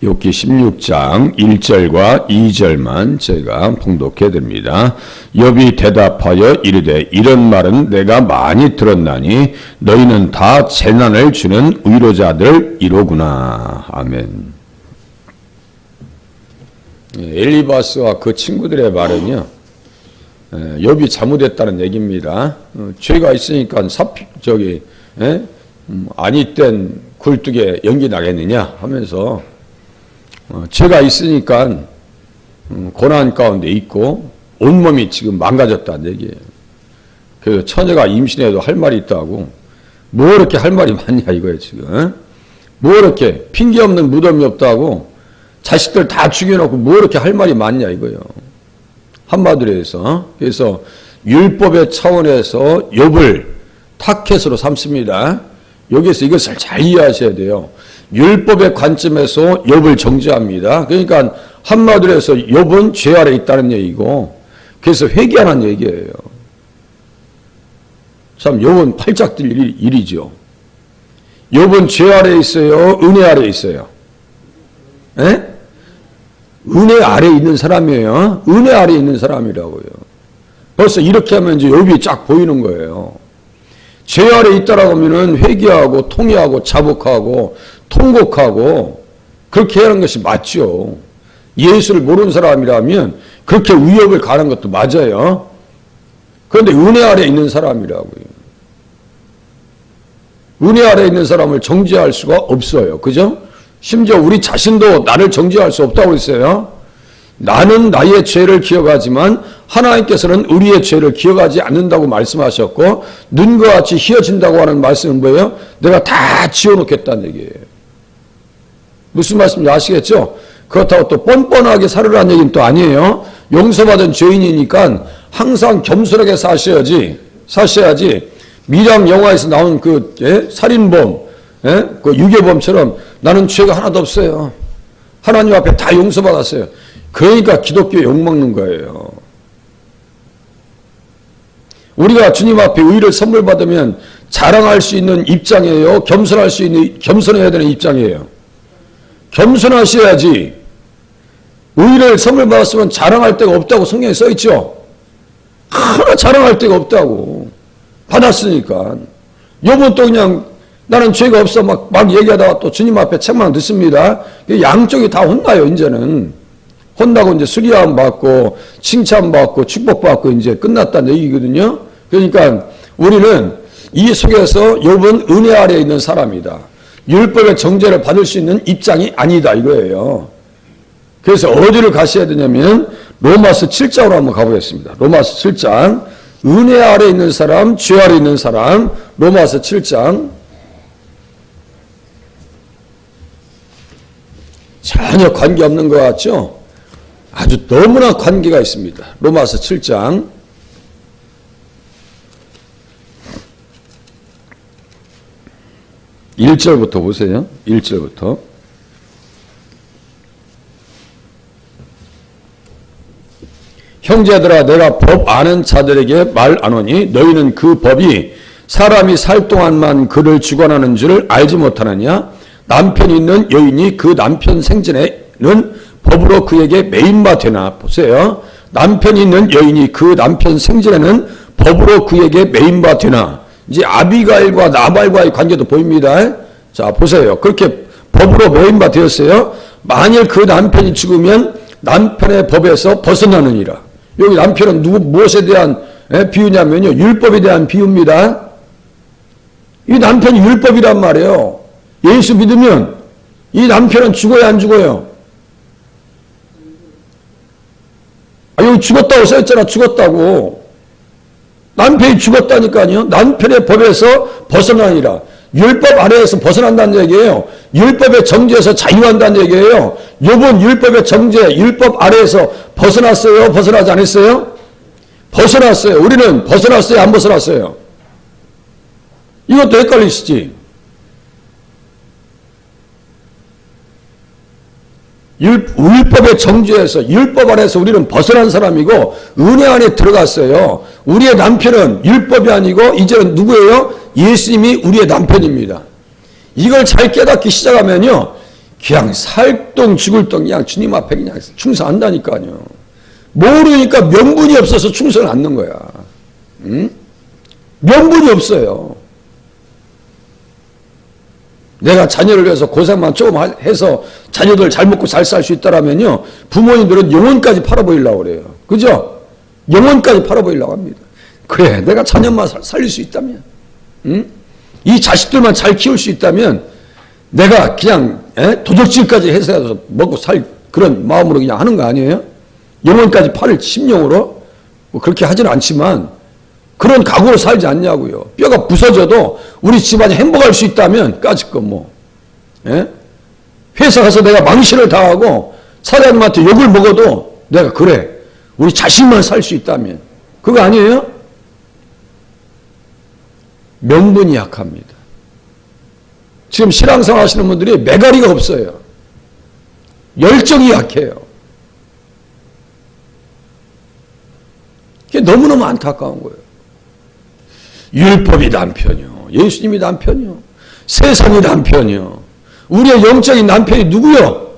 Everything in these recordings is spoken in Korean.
욥기 16장 1절과 2절만 제가 봉독해 드립니다. 욥이 대답하여 이르되 이런 말은 내가 많이 들었나니 너희는 다 재난을 주는 위로자들이로구나. 아멘. 엘리바스와 그 친구들의 말은요, 욥이 잘못했다는 얘기입니다. 죄가 있으니까 아니 땐 굴뚝에 연기 나겠느냐 하면서 죄가 있으니까 고난 가운데 있고 온몸이 지금 망가졌다는 얘기예요. 그래서 처녀가 임신해도 할 말이 있다고. 뭐 이렇게 할 말이 많냐 이거예요 지금. 뭐 이렇게 핑계 없는 무덤이 없다고. 자식들 다 죽여놓고 뭐 이렇게 할 말이 많냐 이거예요. 한마디로 해서. 그래서 율법의 차원에서 욥을 타켓으로 삼습니다. 여기서 이것을 잘 이해하셔야 돼요. 율법의 관점에서 욥을 정죄합니다. 그러니까 한마디로 해서 욥은 죄 아래 있다는 얘기고, 그래서 회개하는 얘기예요. 참 욥은 팔짝 뛸 일이죠. 욥은 죄 아래 있어요? 은혜 아래 있어요? 에? 은혜 아래 있는 사람이에요. 은혜 아래 있는 사람이라고요. 벌써 이렇게 하면 이제 욥이 쫙 보이는 거예요. 죄 아래 있다라고 하면은 회개하고 통회하고 자복하고 통곡하고 그렇게 하는 것이 맞죠. 예수를 모르는 사람이라면 그렇게 위협을 가는 것도 맞아요. 그런데 은혜 아래 있는 사람이라고요. 은혜 아래 있는 사람을 정죄할 수가 없어요. 그죠? 심지어 우리 자신도 나를 정죄할 수 없다고 했어요. 나는 나의 죄를 기억하지만 하나님께서는 우리의 죄를 기억하지 않는다고 말씀하셨고, 눈과 같이 휘어진다고 하는 말씀은 뭐예요? 내가 다 지워놓겠다는 얘기예요. 무슨 말씀인지 아시겠죠? 그렇다고 또 뻔뻔하게 살으라는 얘기는 또 아니에요. 용서받은 죄인이니까 항상 겸손하게 사셔야지. 미량 영화에서 나온 그 살인범, 그 유괴범처럼 나는 죄가 하나도 없어요. 하나님 앞에 다 용서받았어요. 그러니까 기독교에 욕먹는 거예요. 우리가 주님 앞에 의를 선물 받으면 자랑할 수 있는 입장이에요? 겸손해야 되는 입장이에요? 겸손하셔야지. 의를 선물 받았으면 자랑할 데가 없다고 성경에 써있죠? 하나 자랑할 데가 없다고. 받았으니까. 욥은 또 그냥 나는 죄가 없어 막 얘기하다가 또 주님 앞에 책망 듣습니다. 양쪽이 다 혼나요, 이제는. 혼나고 이제 수리함 받고, 칭찬 받고, 축복 받고 이제 끝났다는 얘기거든요. 그러니까 우리는 이 속에서 욥은 은혜 아래에 있는 사람이다. 율법의 정죄를 받을 수 있는 입장이 아니다 이거예요. 그래서 어디를 가셔야 되냐면 로마서 7장으로 한번 가보겠습니다. 로마서 7장. 은혜 아래에 있는 사람, 죄 아래에 있는 사람. 로마서 7장. 전혀 관계없는 것 같죠? 아주 너무나 관계가 있습니다. 로마서 7장. (1절부터) 보세요. 1절부터. 형제들아 내가 법 아는 자들에게 말 안 하니 너희는 그 법이 사람이 살 동안만 그를 주관하는 줄 알지 못하느냐. 남편이 있는 여인이 그 남편 생전에는 법으로 그에게 매인바 되나. 보세요. 남편이 있는 여인이 그 남편 생전에는 법으로 그에게 매인바 되나. 이제 아비가일과 나발과의 관계도 보입니다. 자, 보세요. 그렇게 법으로 매인바 되었어요. 만일 그 남편이 죽으면 남편의 법에서 벗어나느니라. 여기 남편은 무엇에 대한 비유냐면요. 율법에 대한 비유입니다. 이 남편이 율법이란 말이에요. 예수 믿으면 이 남편은 죽어야 안 죽어요? 여기 죽었다고 써있잖아. 죽었다고. 남편이 죽었다니까요. 남편의 법에서 벗어나니라. 율법 아래에서 벗어난다는 얘기예요. 율법의 정죄에서 자유한다는 얘기예요. 욥은 율법의 정죄, 율법 아래에서 벗어났어요? 벗어나지 않았어요? 벗어났어요. 우리는 벗어났어요? 안 벗어났어요? 이것도 헷갈리시지? 율법의 정죄에서, 율법 안에서 우리는 벗어난 사람이고 은혜 안에 들어갔어요. 우리의 남편은 율법이 아니고 이제는 누구예요? 예수님이 우리의 남편입니다. 이걸 잘 깨닫기 시작하면요, 그냥 살동 죽을 동 그냥 주님 앞에 그냥 충성한다니까요. 모르니까 명분이 없어서 충성을 안 넣는 거야. 응? 명분이 없어요. 내가 자녀를 위해서 고생만 조금 해서 자녀들 잘 먹고 잘 살 수 있다라면요, 부모님들은 영혼까지 팔아보이려고 그래요. 그죠? 영혼까지 팔아보이려고 합니다. 그래, 내가 자녀만 살릴 수 있다면, 응? 이 자식들만 잘 키울 수 있다면, 내가 그냥 도적질까지 해서 먹고 살 그런 마음으로 그냥 하는 거 아니에요? 영혼까지 팔을 심령으로? 뭐 그렇게 하지는 않지만 그런 각오로 살지 않냐고요. 뼈가 부서져도 우리 집안이 행복할 수 있다면 까짓 뭐. 회사 가서 내가 망신을 당하고 사장님한테 욕을 먹어도 내가 그래, 우리 자식만 살 수 있다면. 그거 아니에요? 명분이 약합니다. 지금 신앙생활 하시는 분들이 매가리가 없어요. 열정이 약해요. 그게 너무너무 안타까운 거예요. 율법이 남편이요, 예수님이 남편이요, 세상이 남편이요, 우리의 영적인 남편이 누구요?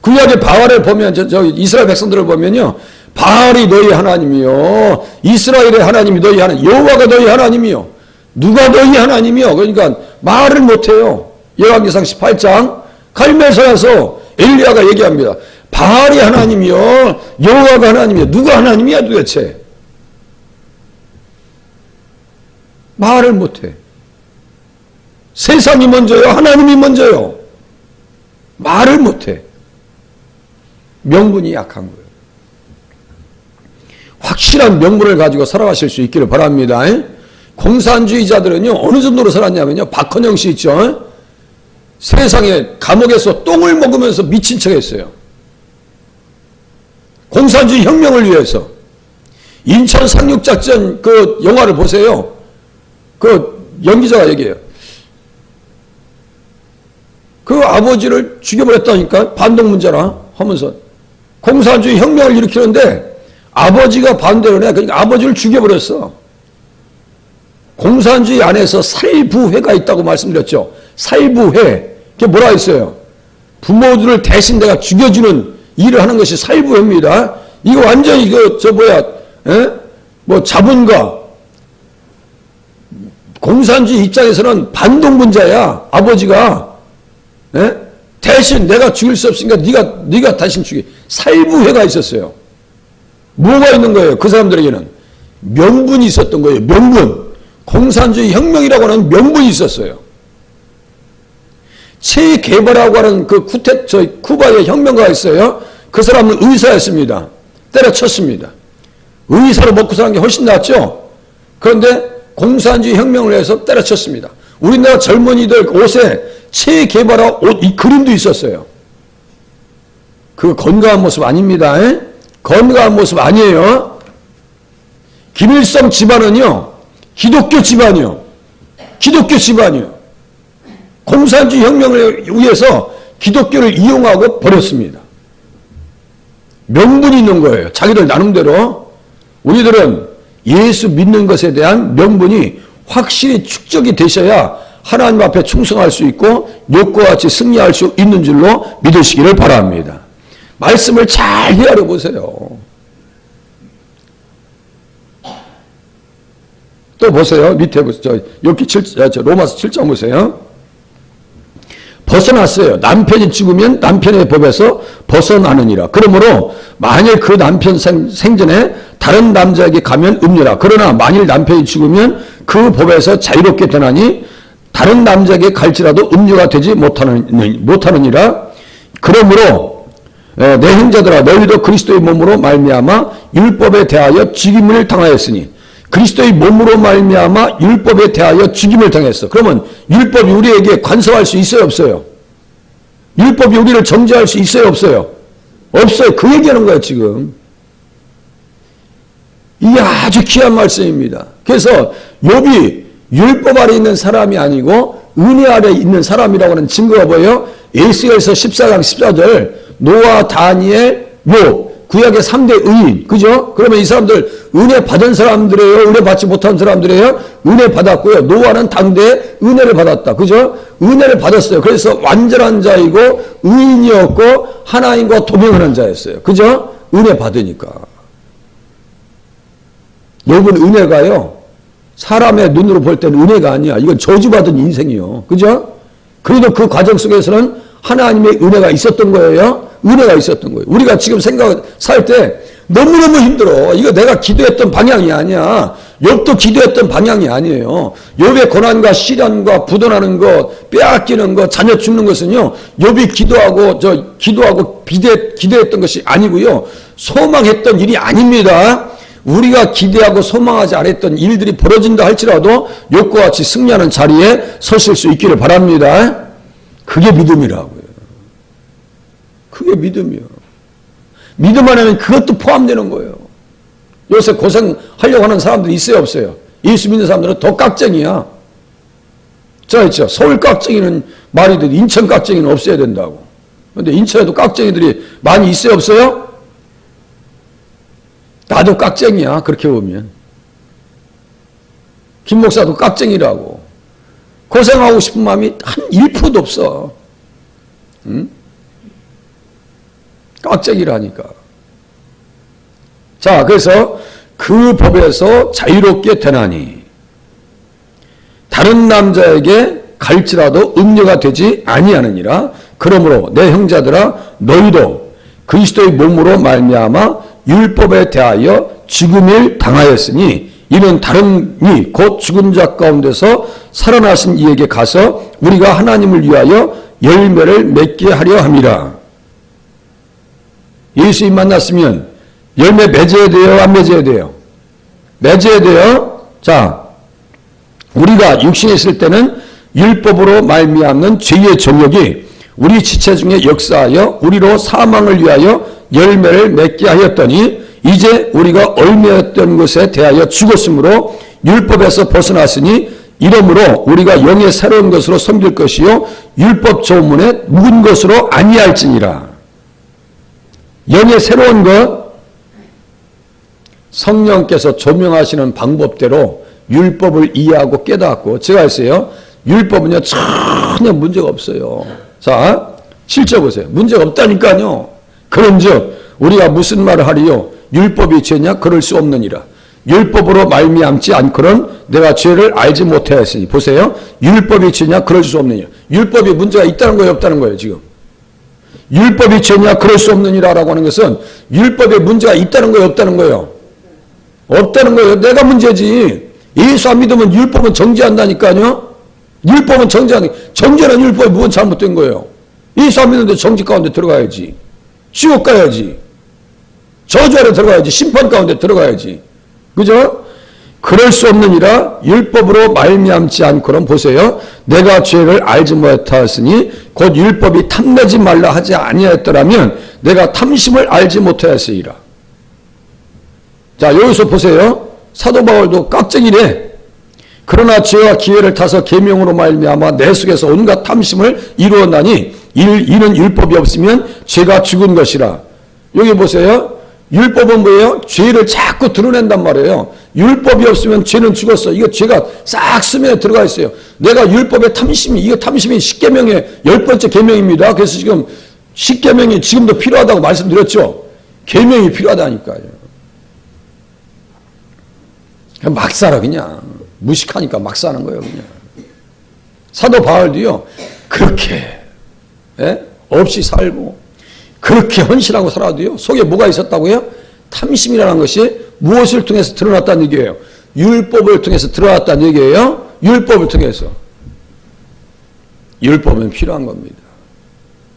구약의 바알을 보면 저 이스라엘 백성들을 보면요, 바알이 너희 하나님이요, 이스라엘의 하나님이 너희 하나님, 여호와가 너희 하나님이요, 누가 너희 하나님이요? 그러니까 말을 못해요. 열왕기상 18장 갈멜서에서 엘리야가 얘기합니다. 바알이 하나님이요, 여호와가 하나님이요, 누가 하나님이야 도대체? 말을 못해. 세상이 먼저요, 하나님이 먼저요. 말을 못해. 명분이 약한 거예요. 확실한 명분을 가지고 살아가실 수 있기를 바랍니다. 공산주의자들은요, 어느 정도로 살았냐면요, 박헌영 씨 있죠? 세상에 감옥에서 똥을 먹으면서 미친 척 했어요. 공산주의 혁명을 위해서. 인천 상륙작전 그 영화를 보세요. 그 연기자가 얘기해요. 그 아버지를 죽여버렸다니까, 반동문자라 하면서. 공산주의 혁명을 일으키는데 아버지가 반대를 해. 그러니까 아버지를 죽여버렸어. 공산주의 안에서 살부회가 있다고 말씀드렸죠. 살부회. 그게 뭐라 했어요? 부모들을 대신 내가 죽여주는 일을 하는 것이 살부회입니다. 이거 완전히 뭐 자본가, 공산주의 입장에서는 반동분자야. 아버지가 대신 내가 죽일 수 없으니까 네가 대신 죽여. 살부회가 있었어요. 뭐가 있는 거예요? 그 사람들에게는 명분이 있었던 거예요. 명분. 공산주의 혁명이라고 하는 명분이 있었어요. 체 게바라고 하는 그 쿠바의 혁명가가 있어요. 그 사람은 의사였습니다. 때려쳤습니다. 의사로 먹고 사는 게 훨씬 낫죠. 그런데 공산주의 혁명을 해서 때려쳤습니다. 우리나라 젊은이들 옷에 체 게바라 옷 이 그림도 있었어요. 그 건강한 모습 아닙니다. 건강한 모습 아니에요. 김일성 집안은요, 기독교 집안이요. 기독교 집안이요. 공산주의 혁명을 위해서 기독교를 이용하고 버렸습니다. 명분이 있는 거예요. 자기들 나름대로. 우리들은 예수 믿는 것에 대한 명분이 확실히 축적이 되셔야 하나님 앞에 충성할 수 있고 욕과 같이 승리할 수 있는 줄로 믿으시기를 바랍니다. 말씀을 잘 헤아려 보세요. 또 보세요. 밑에 보세요. 여기 로마서 7장 보세요. 벗어났어요. 남편이 죽으면 남편의 법에서 벗어나느니라. 그러므로 만일 그 남편 생전에 다른 남자에게 가면 음녀라. 그러나 만일 남편이 죽으면 그 법에서 자유롭게 되나니 다른 남자에게 갈지라도 음녀가 되지 못하느니라. 그러므로 내 형제들아, 너희도 그리스도의 몸으로 말미암아 율법에 대하여 죽임을 당하였으니, 그리스도의 몸으로 말미암아 율법에 대하여 죽임을 당했어. 그러면 율법이 우리에게 관서할 수 있어요, 없어요? 율법이 우리를 정죄할 수 있어요, 없어요? 없어요. 그 얘기하는 거예요, 지금. 이게 아주 귀한 말씀입니다. 그래서 욥이 율법 아래 있는 사람이 아니고 은혜 아래 있는 사람이라고 하는 증거가 뭐예요? 에스겔서 14장 14절, 노아, 다니엘, 욥, 구약의 3대 의인, 그죠? 그러면 이 사람들 은혜 받은 사람들이에요? 은혜 받지 못한 사람들이에요? 은혜 받았고요. 노아는 당대에 은혜를 받았다, 그죠? 은혜를 받았어요. 그래서 완전한 자이고 의인이었고 하나님과 동행하는 자였어요, 그죠? 은혜 받으니까. 여러분, 은혜가요, 사람의 눈으로 볼 때는 은혜가 아니야. 이건 저주받은 인생이요, 그죠? 그래도 그 과정 속에서는 하나님의 은혜가 있었던 거예요. 은혜가 있었던 거예요. 우리가 지금 살 때 너무너무 힘들어. 이거 내가 기도했던 방향이 아니야. 욥도 기도했던 방향이 아니에요. 욥의 고난과 시련과 부도나는 것, 빼앗기는 것, 자녀 죽는 것은요, 욥이 기도하고 기대했던 것이 아니고요, 소망했던 일이 아닙니다. 우리가 기대하고 소망하지 않았던 일들이 벌어진다 할지라도 욥과 같이 승리하는 자리에 서실 수 있기를 바랍니다. 그게 믿음이라고요. 그게 믿음이요. 믿음 안에는 그것도 포함되는 거예요. 요새 고생하려고 하는 사람들이 있어요, 없어요? 예수 믿는 사람들은 더 깍쟁이야. 자, 있죠. 서울 깍쟁이는 말이 돼. 인천 깍쟁이는 없어야 된다고. 그런데 인천에도 깍쟁이들이 많이 있어요, 없어요? 나도 깍쟁이야, 그렇게 보면. 김 목사도 깍쟁이라고. 고생하고 싶은 마음이 한 1%도 없어. 응? 깍쟁이라니까. 자, 그래서 그 법에서 자유롭게 되나니 다른 남자에게 갈지라도 음녀가 되지 아니하느니라. 그러므로 내 형제들아, 너희도 그리스도의 몸으로 말미암아 율법에 대하여 죽음을 당하였으니 이는 다른 이 곧 죽은 자 가운데서 살아나신 이에게 가서 우리가 하나님을 위하여 열매를 맺게 하려 함이라. 예수님 만났으면 열매 맺어야 돼요, 안 맺어야 돼요? 맺어야 돼요. 자, 우리가 육신에 있을 때는 율법으로 말미암는 죄의 정욕이 우리 지체 중에 역사하여 우리로 사망을 위하여 열매를 맺게 하였더니 이제 우리가 얽매였던 것에 대하여 죽었으므로 율법에서 벗어났으니 이러므로 우리가 영의 새로운 것으로 섬길 것이요 율법 조문에 묵은 것으로 아니할지니라. 영의 새로운 것, 성령께서 조명하시는 방법대로 율법을 이해하고 깨닫고, 제가 했어요. 율법은요 전혀 문제가 없어요. 자, 실제 보세요. 문제가 없다니까요. 그런즉 우리가 무슨 말을 하리요? 율법이 죄냐? 그럴 수 없느니라. 율법으로 말미암지 않고는 내가 죄를 알지 못하였으니. 보세요. 율법이 죄냐? 그럴 수 없느니라. 율법이 문제가 있다는 거예요, 없다는 거예요, 지금? 율법이 죄냐? 그럴 수 없느니라라고 하는 것은 율법에 문제가 있다는 거예요, 없다는 거예요? 없다는 거예요. 내가 문제지. 예수 안 믿으면 율법은 정죄한다니까요. 율법은 정죄는 율법이 무슨 잘못된 거예요? 예수 안 믿는데 정죄 가운데 들어가야지. 지옥 가야지. 저주 아래 들어가야지. 심판 가운데 들어가야지. 그죠? 그럴 수 없느니라. 율법으로 말미암지 않고는, 보세요, 내가 죄를 알지 못하였으니 곧 율법이 탐내지 말라 하지 아니하였더라면 내가 탐심을 알지 못하였으리라. 자, 여기서 보세요. 사도 바울도 깍쟁이래. 그러나 죄와 기회를 타서 계명으로 말미암아 내 속에서 온갖 탐심을 이루었나니 이는 율법이 없으면 죄가 죽은 것이라. 여기 보세요. 율법은 뭐예요? 죄를 자꾸 드러낸단 말이에요. 율법이 없으면 죄는 죽었어. 이거 죄가 싹 수면에 들어가 있어요. 내가 율법의 탐심이, 이거 탐심이 10계명의 10번째 계명입니다. 그래서 지금 10계명이 지금도 필요하다고 말씀드렸죠. 계명이 필요하다니까요. 그냥 막 살아, 그냥. 무식하니까 막 사는 거예요, 그냥. 사도 바울도요, 그렇게, 없이 살고, 그렇게 헌신하고 살아도요, 속에 뭐가 있었다고요? 탐심이라는 것이 무엇을 통해서 드러났다는 얘기예요? 율법을 통해서 드러났다는 얘기예요? 율법을 통해서. 율법은 필요한 겁니다.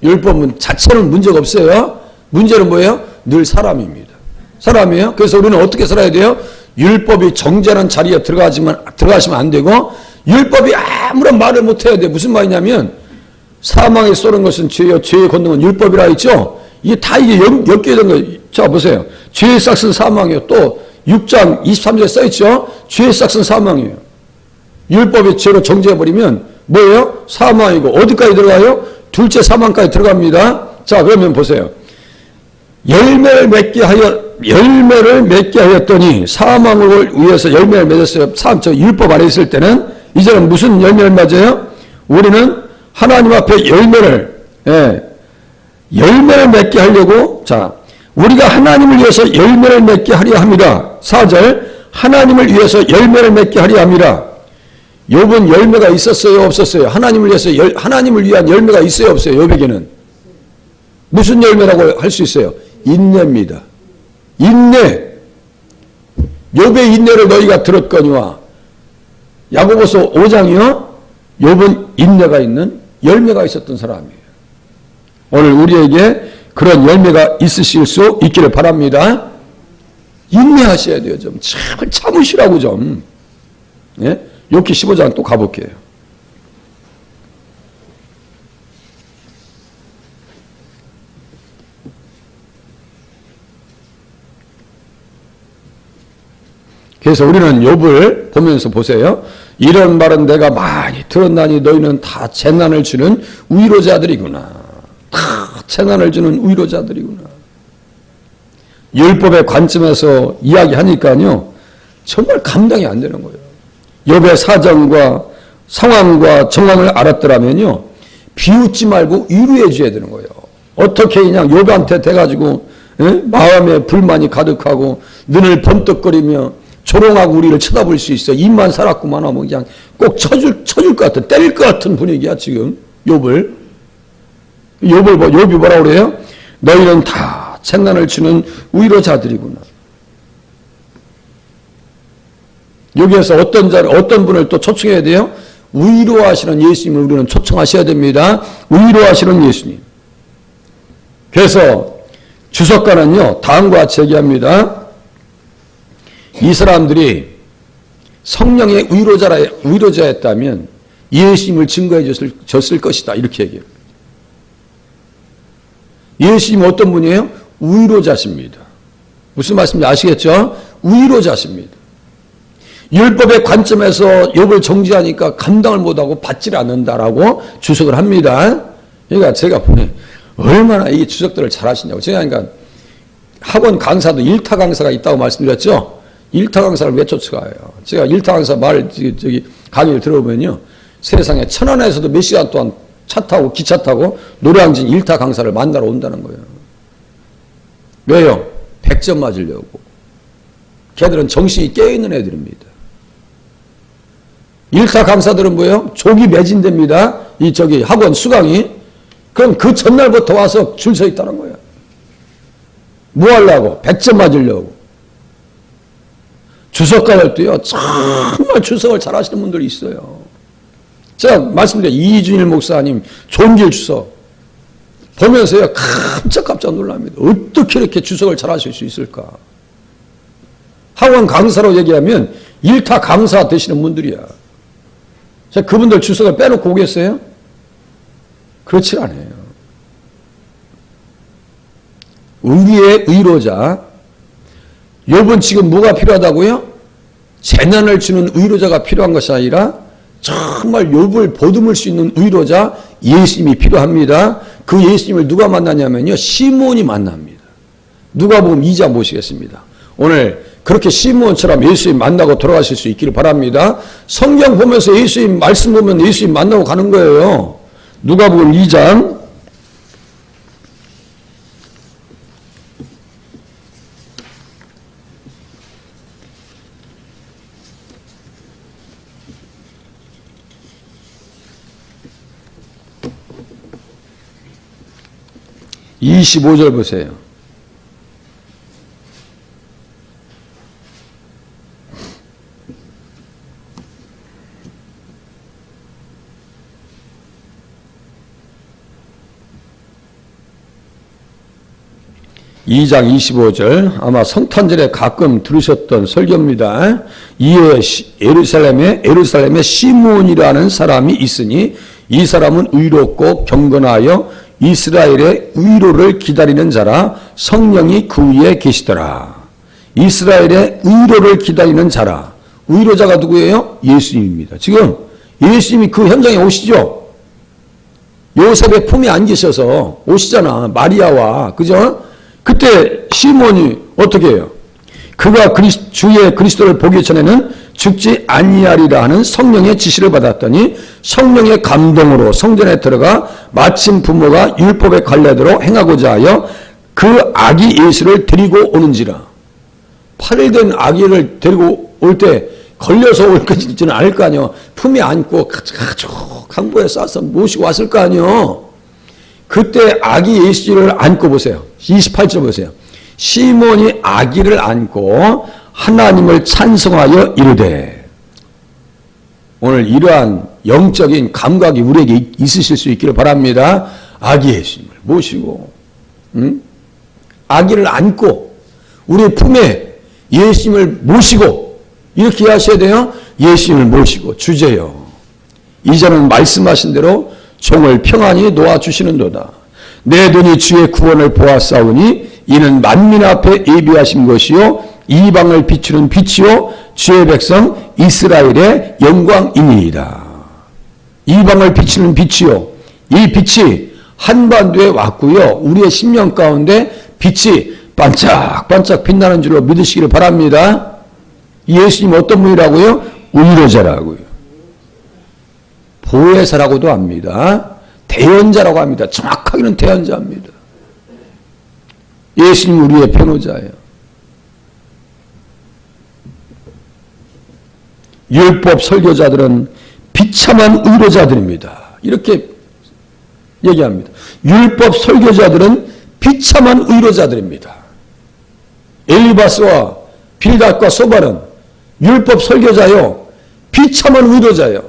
율법은 자체는 문제가 없어요. 문제는 뭐예요? 늘 사람입니다. 사람이에요. 그래서 우리는 어떻게 살아야 돼요? 율법이 정죄하는 자리에 들어가시면 안 되고, 율법이 아무런 말을 못 해야 돼. 무슨 말이냐면, 사망에 쏘는 것은 죄요, 죄의 권능은 율법이라 했죠? 이게 다 이게 엮여야 되는 거예요. 자, 보세요. 죄의 싹은 사망이에요. 또 6장 23절에 써있죠? 죄의 싹은 사망이에요. 율법이 죄로 정죄해버리면 뭐예요? 사망이고, 어디까지 들어가요? 둘째 사망까지 들어갑니다. 자, 그러면 보세요. 열매를 맺게 하였더니 사망을 위해서 열매를 맺었어요. 저 율법 아래 있을 때는. 이제는 무슨 열매를 맺어요? 우리는 하나님 앞에 열매를 맺게 하려고, 자, 우리가 하나님을 위해서 열매를 맺게 하려 합니다. 4절, 하나님을 위해서 열매를 맺게 하려 합니다. 욥은 열매가 있었어요, 없었어요? 하나님을 위해서 하나님을 위한 열매가 있어요, 없어요? 욥에게는 무슨 열매라고 할 수 있어요? 인내입니다. 인내. 욥의 인내를 너희가 들었거니와. 야고보서 5장이요. 욥은 인내가 있는 열매가 있었던 사람이에요. 오늘 우리에게 그런 열매가 있으실 수 있기를 바랍니다. 인내하셔야 돼요. 좀 참으시라고 좀. 예? 욥기 15장 또 가볼게요. 그래서 우리는 욥을 보면서 보세요. 이런 말은 내가 많이 들었나니 너희는 다 재난을 주는 위로자들이구나. 다 재난을 주는 위로자들이구나. 율법의 관점에서 이야기하니까요. 정말 감당이 안 되는 거예요. 욥의 사정과 상황과 정황을 알았더라면요. 비웃지 말고 위로해 줘야 되는 거예요. 어떻게 그냥 욥한테 돼가지고 마음에 불만이 가득하고 눈을 번뜩거리며 조롱하고 우리를 쳐다볼 수 있어. 입만 살았구만 하면 그냥 꼭 쳐줄 것 같은, 때릴 것 같은 분위기야, 지금. 욥이 뭐라고 그래요? 너희는 다 책난을 주는 위로자들이구나. 여기에서 어떤 분을 또 초청해야 돼요? 위로하시는 예수님을 우리는 초청하셔야 됩니다. 위로하시는 예수님. 그래서 주석가는요, 다음과 같이 얘기합니다. 이 사람들이 성령의 위로자였다면 예수님을 증거해 줬을 것이다. 이렇게 얘기해요. 예수님은 어떤 분이에요? 위로자십니다. 무슨 말씀인지 아시겠죠? 위로자십니다. 율법의 관점에서 욥을 정죄하니까 감당을 못하고 받지를 않는다라고 주석을 합니다. 그러니까 제가 보니 얼마나 이 주석들을 잘 하시냐고. 제가 그러니까 학원 강사도 일타 강사가 있다고 말씀드렸죠. 일타 강사를 왜 쫓아가요? 제가 일타 강사 강의를 들어보면요. 세상에 천안에서도 몇 시간 동안 차 타고 기차 타고 노량진 일타 강사를 만나러 온다는 거예요. 왜요? 100점 맞으려고. 걔들은 정신이 깨어있는 애들입니다. 일타 강사들은 뭐예요? 조기 매진됩니다. 학원 수강이. 그럼 그 전날부터 와서 줄 서 있다는 거예요. 뭐 하려고? 100점 맞으려고. 주석가들도요, 정말 주석을 잘 하시는 분들이 있어요. 제가 말씀드려요. 이준일 목사님, 존길 주석. 보면서요, 깜짝 놀랍니다. 어떻게 이렇게 주석을 잘 하실 수 있을까? 학원 강사로 얘기하면 일타 강사 되시는 분들이야. 제가 그분들 주석을 빼놓고 오겠어요? 그렇지 않아요. 우리의 위로자. 욥은 지금 뭐가 필요하다고요? 재난을 주는 위로자가 필요한 것이 아니라 정말 욥을 보듬을 수 있는 위로자 예수님이 필요합니다. 그 예수님을 누가 만나냐면요. 시몬이 만납니다. 누가복음 2장 보시겠습니다. 오늘 그렇게 시몬처럼 예수님 만나고 돌아가실 수 있기를 바랍니다. 성경 보면서 예수님 말씀 보면 예수님 만나고 가는 거예요. 누가복음 2장 25절 보세요. 이 장 25절 아마 성탄절에 가끔 들으셨던 설교입니다. 이에 예루살렘에 시몬이라는 사람이 있으니 이 사람은 의롭고 경건하여 이스라엘의 위로를 기다리는 자라 성령이 그 위에 계시더라. 이스라엘의 위로를 기다리는 자라. 위로자가 누구예요? 예수님입니다. 지금 예수님이 그 현장에 오시죠. 요셉의 품에 안 계셔서 오시잖아. 마리아와 그죠? 그때 시몬이 어떻게 해요? 그가 주의 그리스도를 보기 전에는 죽지 아니하리라 하는 성령의 지시를 받았더니 성령의 감동으로 성전에 들어가 마침 부모가 율법의 관례대로 행하고자 하여 그 아기 예수를 데리고 오는지라. 8일 된 아기를 데리고 올 때 걸려서 올 것이지는 않을 거 아니요. 품에 안고 강보에 싸서 모시고 왔을 거 아니요. 그때 아기 예수를 안고 보세요. 28절 보세요. 시몬이 아기를 안고 하나님을 찬송하여 이르되. 오늘 이러한 영적인 감각이 우리에게 있으실 수 있기를 바랍니다. 아기 예수님을 모시고 아기를 안고 우리 품에 예수님을 모시고 이렇게 하셔야 돼요. 예수님을 모시고 주제요. 이제는 말씀하신 대로 종을 평안히 놓아주시는도다. 내 눈이 주의 구원을 보았사오니 이는 만민 앞에 예비하신 것이요 이방을 비추는 빛이요 주의 백성 이스라엘의 영광이니이다. 이방을 비추는 빛이요. 이 빛이 한반도에 왔고요. 우리의 심령 가운데 빛이 반짝반짝 빛나는 줄로 믿으시기를 바랍니다. 예수님 어떤 분이라고요? 의로자라고요. 보혜사라고도 합니다. 대언자라고 합니다. 정확하게는 대언자입니다. 예수님 우리의 변호자예요. 율법 설교자들은 비참한 의로자들입니다. 이렇게 얘기합니다. 율법 설교자들은 비참한 의로자들입니다. 엘리바스와 빌닷과 소발은 율법 설교자요. 비참한 의로자예요.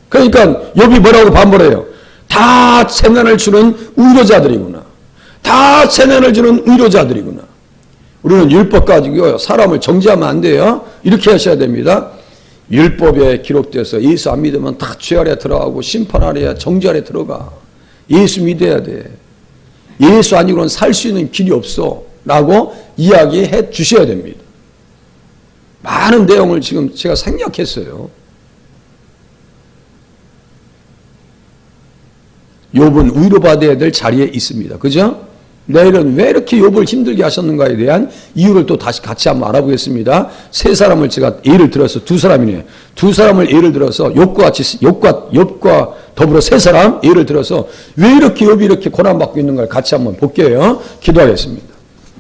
그러니까 욥이 뭐라고 반발해요? 다 재난을 주는 의로자들이구나. 다 재난을 주는 의로자들이구나. 우리는 율법 가지고 사람을 정죄하면 안 돼요. 이렇게 하셔야 됩니다. 율법에 기록돼서 예수 안 믿으면 다 죄 아래 들어가고 심판 아래 정죄 아래 들어가. 예수 믿어야 돼. 예수 아니고는 살 수 있는 길이 없어. 라고 이야기해 주셔야 됩니다. 많은 내용을 지금 제가 생략했어요. 욥은 위로받아야 될 자리에 있습니다. 그죠? 내일은 왜 이렇게 욥을 힘들게 하셨는가에 대한 이유를 또 다시 같이 한번 알아보겠습니다. 세 사람을 제가 예를 들어서 두 사람이네요. 두 사람을 예를 들어서 욥과 더불어 세 사람 예를 들어서 왜 이렇게 욥이 이렇게 고난받고 있는가를 같이 한번 볼게요. 기도하겠습니다.